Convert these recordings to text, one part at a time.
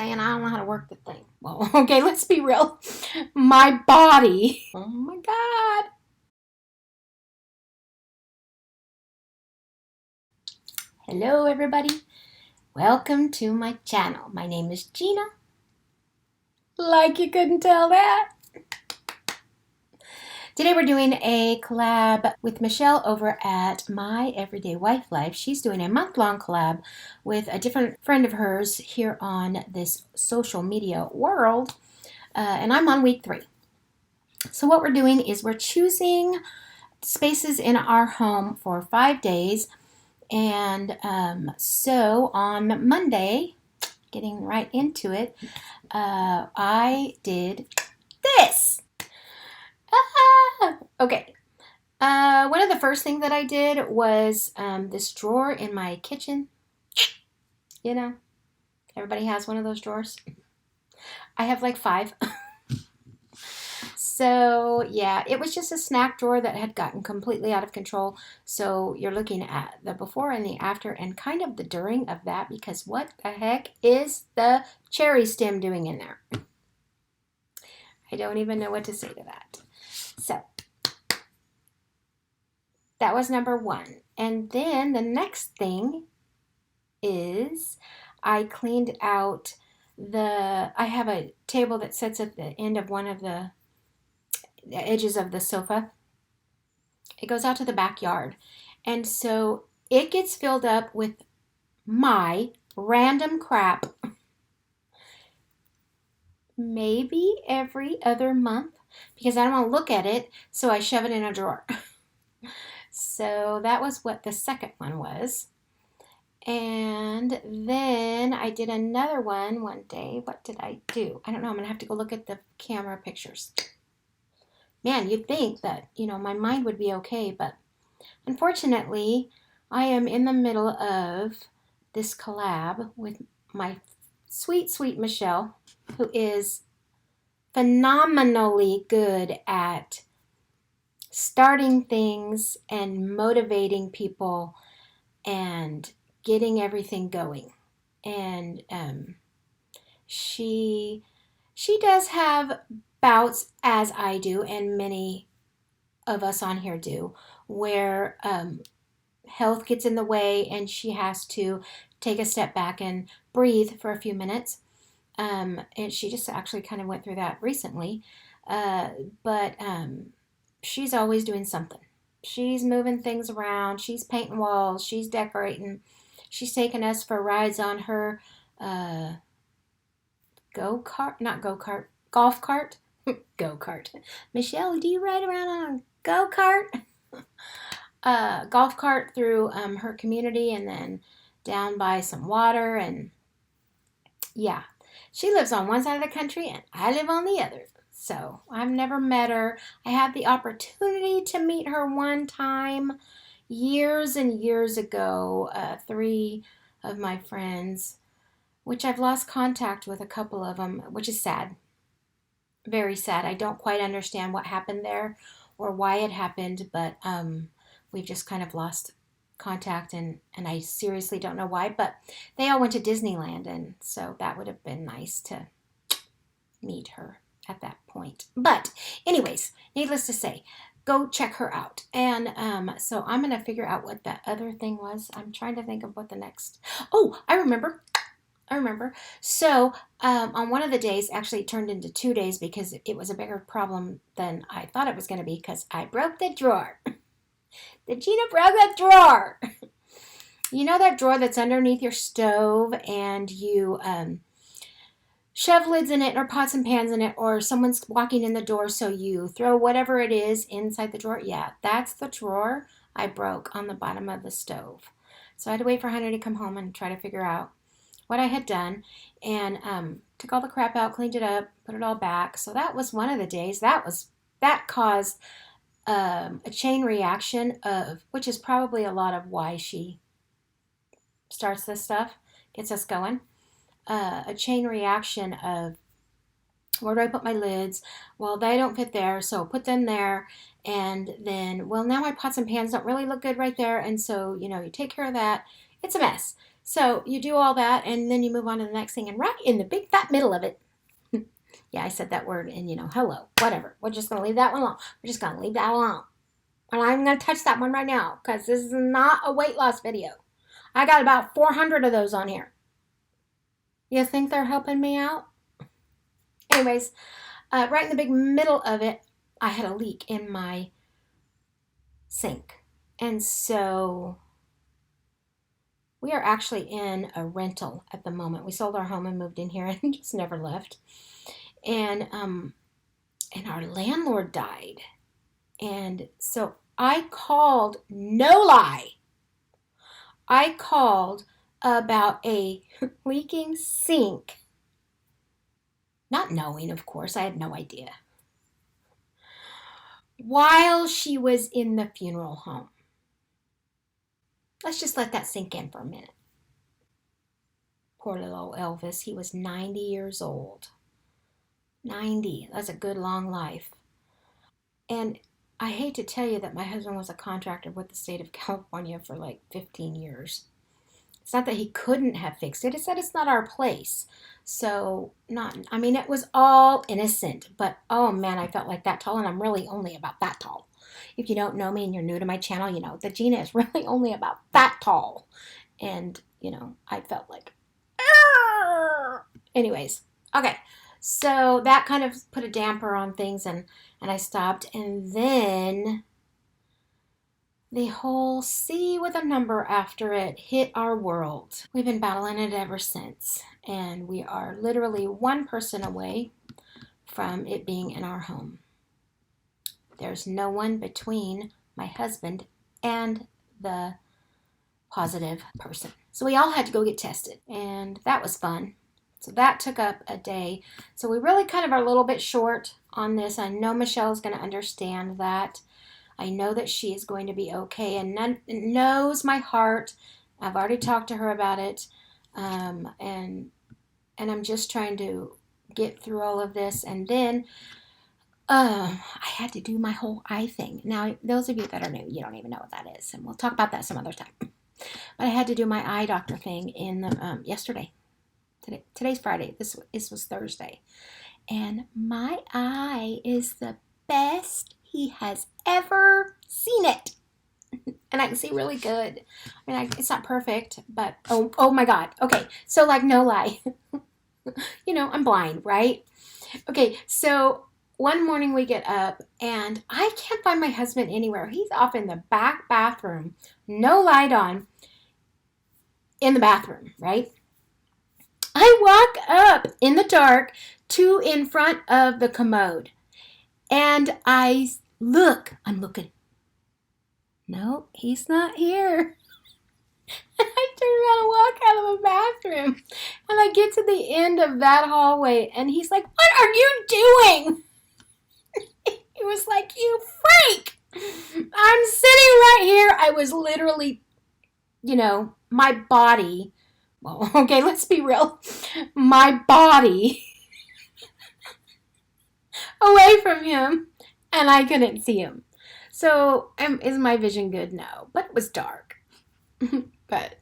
saying I don't know how to work the thing. Well, okay, let's be real. My body. Oh my God. Hello, everybody. Welcome to my channel. My name is Gina. Like you couldn't tell that. Today we're doing a collab with Michelle over at My Everyday Wifelife. She's doing a month-long collab with a different friend of hers here on this social media world. And I'm on week 3. So what we're doing is we're choosing spaces in our home for 5 days. And so on Monday, getting right into it, I did this. Okay. One of the first things that I did was this drawer in my kitchen. You know, everybody has one of those drawers. I have like 5. So yeah, it was just a snack drawer that had gotten completely out of control. So you're looking at the before and the after and kind of the during of that, because what the heck is the cherry stem doing in there? I don't even know what to say to that. So that was number 1. And then the next thing is I cleaned out I have a table that sits at the end of one of the edges of the sofa. It goes out to the backyard. And so it gets filled up with my random crap maybe every other month because I don't want to look at it, so I shove it in a drawer. So that was what the second one was. And then I did another one day. What did I do? I don't know. I'm going to have to go look at the camera pictures. Man, you'd think that, my mind would be okay, but unfortunately, I am in the middle of this collab with my sweet, sweet Michelle, who is phenomenally good at starting things and motivating people and getting everything going. And she does have bouts, as I do, and many of us on here do, where health gets in the way and she has to take a step back and breathe for a few minutes. And she just actually kind of went through that recently. But she's always doing something. She's moving things around. She's painting walls. She's decorating. She's taking us for rides on her golf cart. Go-kart. Michelle, do you ride around on a go-kart? Golf cart through her community and then down by some water. And yeah, she lives on one side of the country and I live on the other. So I've never met her. I had the opportunity to meet her one time years and years ago. 3 of my friends, which I've lost contact with a couple of them, which is sad. Very sad. I don't quite understand what happened there or why it happened, but we've just kind of lost contact, and I seriously don't know why, but they all went to Disneyland, and so that would have been nice to meet her at that point. But anyways, needless to say, go check her out. And so I'm going to figure out what that other thing was. I'm trying to think of what the next... Oh, I remember. So on one of the days, actually it turned into 2 days because it was a bigger problem than I thought it was going to be because I broke the drawer. The Gina broke that drawer. You know that drawer that's underneath your stove and you shove lids in it or pots and pans in it, or someone's walking in the door so you throw whatever it is inside the drawer? Yeah, that's the drawer I broke on the bottom of the stove. So I had to wait for Honey to come home and try to figure out what I had done, and took all the crap out, cleaned it up, put it all back. So that was one of the days. That caused a chain reaction of, which is probably a lot of why she starts this stuff, gets us going. A chain reaction of, where do I put my lids? Well, they don't fit there, so put them there. And then, well, now my pots and pans don't really look good right there. And so, you take care of that. It's a mess. So you do all that, and then you move on to the next thing, and right in the big fat middle of it, yeah, I said that word, and hello, whatever. We're just going to leave that one alone. We're just going to leave that alone. And I'm going to touch that one right now because this is not a weight loss video. I got about 400 of those on here. You think they're helping me out? Anyways, right in the big middle of it, I had a leak in my sink. And so we are actually in a rental at the moment. We sold our home and moved in here and just never left. And our landlord died. And so I called, no lie, I called about a leaking sink. Not knowing, of course, I had no idea. While she was in the funeral home. Let's just let that sink in for a minute. Poor little Elvis, he was 90 years old. 90, that's a good long life. And I hate to tell you that my husband was a contractor with the state of California for like 15 years. It's not that he couldn't have fixed it. It's that it's not our place. So, it was all innocent. But, oh, man, I felt like that tall. And I'm really only about that tall. If you don't know me and you're new to my channel, you know that Gina is really only about that tall. And, I felt like, argh! Anyways, okay. So that kind of put a damper on things. And I stopped. And then the whole C with a number after it hit our world. We've been battling it ever since, and we are literally one person away from it being in our home. There's no one between my husband and the positive person. So we all had to go get tested, and that was fun. So that took up a day. So we really kind of are a little bit short on this. I know Michelle's going to understand that. I know that she is going to be okay and knows my heart. I've already talked to her about it. And I'm just trying to get through all of this. And then I had to do my whole eye thing. Now, those of you that are new, you don't even know what that is. And we'll talk about that some other time. But I had to do my eye doctor thing in the, yesterday. Today's Friday. This was Thursday. And my eye is the best he has ever seen it. And I can see really good. It's not perfect, but oh my God. Okay, so like no lie. I'm blind, right? Okay, so one morning we get up and I can't find my husband anywhere. He's off in the back bathroom, no light on, in the bathroom, right? I walk up in the dark to in front of the commode. And I'm looking. No, he's not here. And I turn around and walk out of the bathroom. And I get to the end of that hallway. And he's like, what are you doing? He was like, you freak. I'm sitting right here. I was literally, my body. Well, okay, let's be real. My body away from him. And I couldn't see him. So, is my vision good? No. But it was dark. But,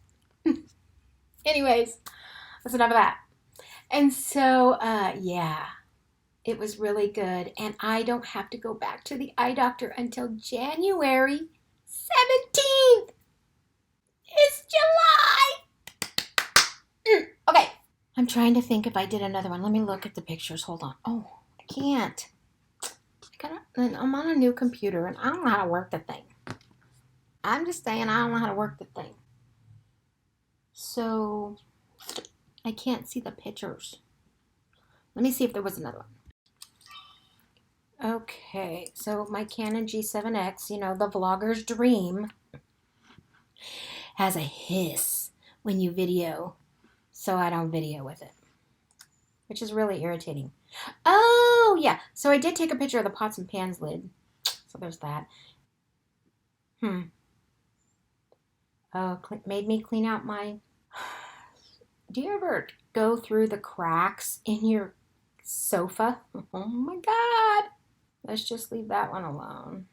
anyways, that's enough of that. And so, it was really good. And I don't have to go back to the eye doctor until January 17th. It's July. Okay. I'm trying to think if I did another one. Let me look at the pictures. Hold on. Oh, I can't. I'm on a new computer and I don't know how to work the thing. I'm just saying I don't know how to work the thing. So I can't see the pictures. Let me see if there was another one. Okay, so my Canon G7X, the vlogger's dream, has a hiss when you video, so I don't video with it, which is really irritating. Oh, yeah. So I did take a picture of the pots and pans lid. So there's that. Oh, made me clean out my... Do you ever go through the cracks in your sofa? Oh my God. Let's just leave that one alone.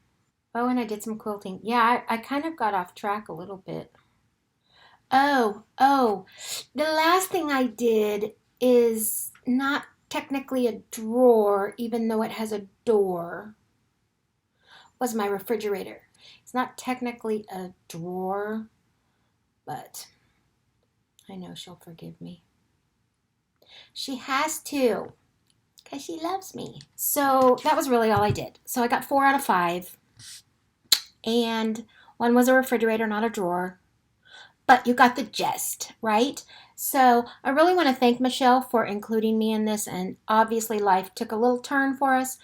Oh, and I did some quilting. Yeah, I kind of got off track a little bit. Oh, Oh, the last thing I did is not technically a drawer, even though it has a door, was my refrigerator. It's not technically a drawer, but I know she'll forgive me. She has to, because she loves me. So that was really all I did. So I got 4 out of 5. And one was a refrigerator, not a drawer. But you got the gist, right? So I really want to thank Michelle for including me in this. And obviously life took a little turn for us.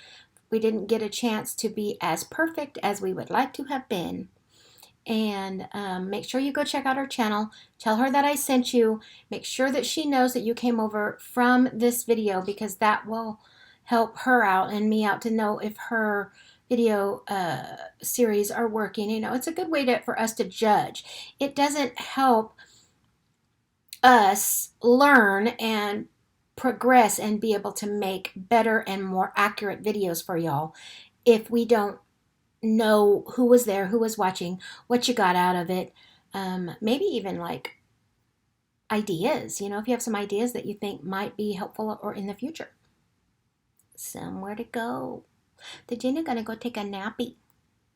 We didn't get a chance to be as perfect as we would like to have been. And make sure you go check out her channel. Tell her that I sent you. Make sure that she knows that you came over from this video, because that will help her out and me out to know if her video series are working. You know, it's a good way for us to judge. It doesn't help us learn and progress and be able to make better and more accurate videos for y'all if we don't know who was there, who was watching, what you got out of it. Maybe even like ideas, you know, if you have some ideas that you think might be helpful or in the future. Somewhere to go. The Gina gonna go take a nappy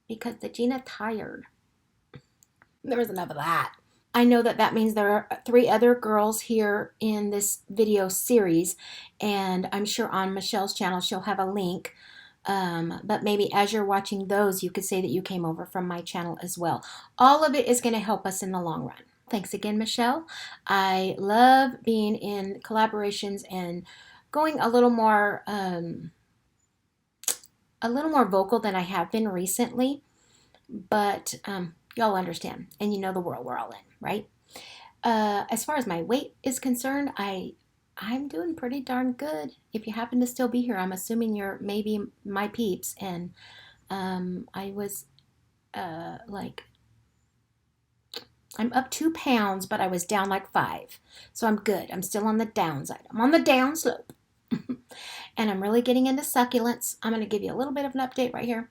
because the Gina tired. There was enough of that. I know that that means there are 3 other girls here in this video series, and I'm sure on Michelle's channel she'll have a link. But maybe as you're watching those, you could say that you came over from my channel as well. All of it is going to help us in the long run. Thanks again, Michelle. I love being in collaborations and going a little more vocal than I have been recently. But y'all understand, and you know the world we're all in, right? As far as my weight is concerned, I'm doing pretty darn good. If you happen to still be here, I'm assuming you're maybe my peeps. And I was I'm up 2 pounds, but I was down like 5. So I'm good. I'm still on the downside. I'm on the down slope. And I'm really getting into succulents. I'm going to give you a little bit of an update right here.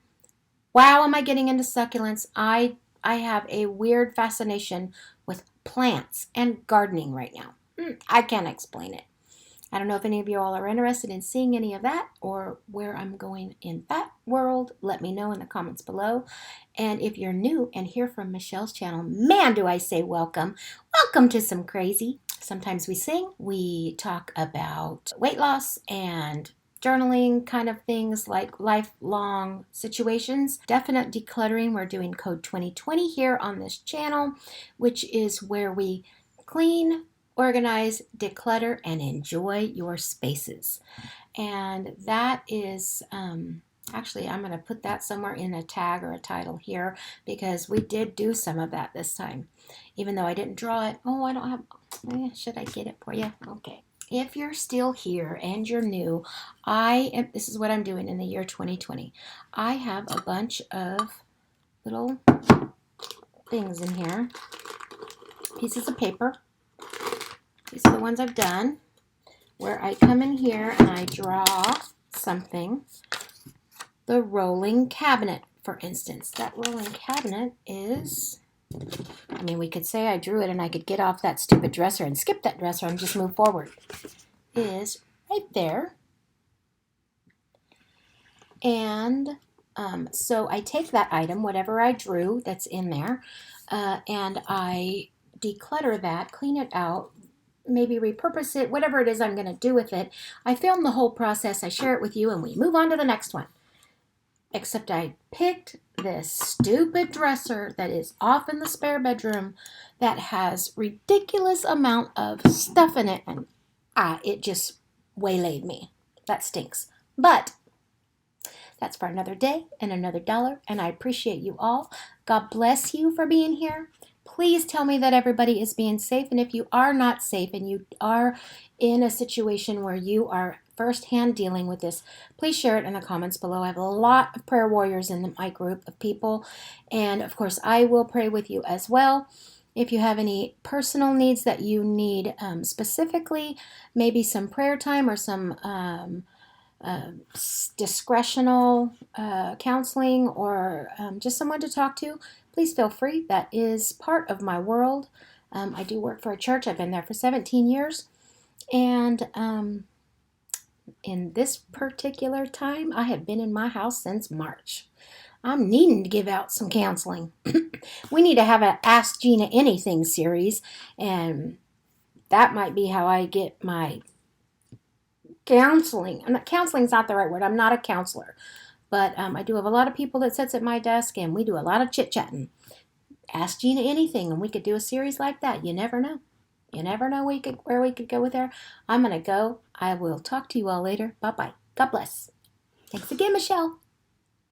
Wow, am I getting into succulents? I have a weird fascination with plants and gardening right now. I can't explain it. I don't know if any of you all are interested in seeing any of that or where I'm going in that world. Let me know in the comments below. And if you're new and here from Michelle's channel, man, do I say welcome. Welcome to Some Crazy. Sometimes we sing, we talk about weight loss and journaling kind of things, like lifelong situations. Definite decluttering. We're doing code 2020 here on this channel, which is where we clean, organize, declutter, and enjoy your spaces. And that is actually, I'm going to put that somewhere in a tag or a title here, because we did do some of that this time, even though I didn't draw it. Oh, I don't have, should I get it for you? Okay. If you're still here and you're new, this is what I'm doing in the year 2020. I have a bunch of little things in here, pieces of paper. These are the ones I've done, where I come in here and I draw something. The rolling cabinet, for instance. That rolling cabinet is, I mean, we could say I drew it and I could get off that stupid dresser and skip that dresser and just move forward. Is right there. And so I take that item, whatever I drew that's in there, and I declutter that, clean it out, maybe repurpose it, whatever it is I'm going to do with it. I film the whole process, I share it with you, and we move on to the next one. Except I picked this stupid dresser that is off in the spare bedroom that has ridiculous amount of stuff in it, and it just waylaid me. That stinks. But that's for another day and another dollar, and I appreciate you all. God bless you for being here. Please tell me that everybody is being safe, and if you are not safe and you are in a situation where you are firsthand dealing with this, please share it in the comments below. I have a lot of prayer warriors in my group of people, and of course I will pray with you as well. If you have any personal needs that you need specifically, maybe some prayer time or some discretional counseling, or just someone to talk to, please feel free. That is part of my world. I do work for a church. I've been there for 17 years. And in this particular time, I have been in my house since March. I'm needing to give out some counseling. We need to have an Ask Gina Anything series, and that might be how I get my counseling. Counseling's not the right word. I'm not a counselor. But I do have a lot of people that sits at my desk, and we do a lot of chit-chatting. Ask Gina Anything, and we could do a series like that. You never know. You never know where we could go with there. I'm going to go. I will talk to you all later. Bye-bye. God bless. Thanks again, Michelle.